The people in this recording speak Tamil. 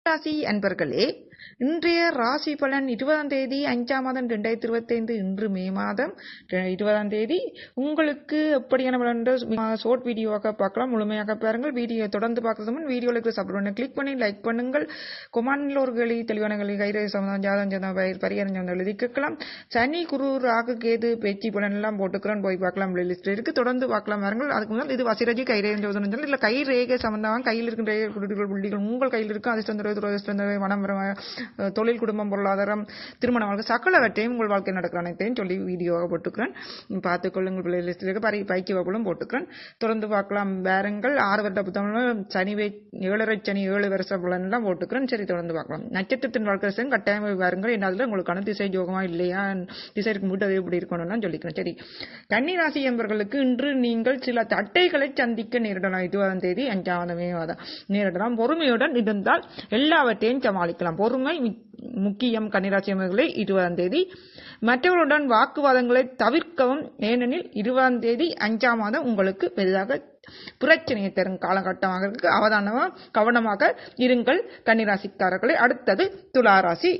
ராசி அன்பர்களே, இன்றைய ராசி பலன் 20ஆம் தேதி 5ஆம் மாதம் 2025 இன்று மே மாதம் 20ஆம் தேதி. உங்களுக்கு எப்படியான பலன் ஷார்ட் வீடியோவாக பார்க்கலாம், முழுமையாக பாருங்கள். வீடியோ தொடர்ந்து பார்க்கறது முன் வீடியோவுக்கு சப்ஸ்கிரைப் பண்ணி கிளிக் பண்ணி லைக் பண்ணுங்கள். கொமாண்டில் ஒரு கேள்வி, தெளிவான கேள்வி, கைரேகை சம்பந்தம், ஜாதகம் சம்பந்தம், பரிகாரம் சம்பந்தம் எழுதி கேட்கலாம். சனி குரு ராகு கேது பேச்சு பலன் எல்லாம் போட்டுக்கிறோம், போய் பார்க்கலாம். லிஸ்ட் இருக்கு, தொடர்ந்து பார்க்கலாம் பாருங்கள். அதுக்கு முதல் இது வசிரஜி கைரேகை சோதனை இல்லை, கைரேகை சம்பந்தமாக கையில் இருக்கின்ற புள்ளிகள் உங்கள் கையில் இருக்கும். அதிர்ஷ்டம் துறை மனம், தொழில், குடும்பம், பொருளாதாரம், திருமண வாழ்க்கை சகலவற்றையும் உங்கள் வாழ்க்கை நடக்கிற அனைத்தையும் சொல்லி வீடியோவாக போட்டுக்கிறேன், பார்த்துக்கொள்ளுங்கள். பிளேலிஸ்ட் இருக்கு, பைக்கு வகுப்பும் போட்டுக்கிறேன், தொடர்ந்து பார்க்கலாம். பேரங்கள் 6 வருட புத்தகம், சனி 7 சனி 7 வருஷ பலன் எல்லாம் போட்டுக்கிறேன். சரி, தொடர்ந்து பார்க்கலாம். நட்சத்திரத்தின் வாழ்க்கை கட்டாயம் பாருங்கள். என்னதுல உங்களுக்கான திசை ஜோகமா இல்லையா, திசை இருக்கும் வீட்டு அது எப்படி இருக்கணும்னு சொல்லிக்கிறேன். சரி, கன்னி ராசி என்பவர்களுக்கு இன்று நீங்கள் சில தட்டைகளை சந்திக்க நேரிடலாம். 20ஆம் தேதி 5ஆம் மாதம் நேரிடலாம். பொறுமையுடன் இருந்தால் எல்லாவற்றையும் சமாளிக்கலாம். பொறுமை முக்கியம். கன்னிராசியர்களே, 20ஆம் தேதி மற்றவர்களுடன் வாக்குவாதங்களை தவிர்க்கவும். ஏனெனில் 20ஆம் தேதி 5ஆம் மாதம் உங்களுக்கு பெரிதாக பிரச்சனையை தரும் காலகட்டமாக இருக்கு. அவதானமாக கவனமாக இருங்கள் கன்னிராசிக்காரர்களே. அடுத்தது துலா ராசி.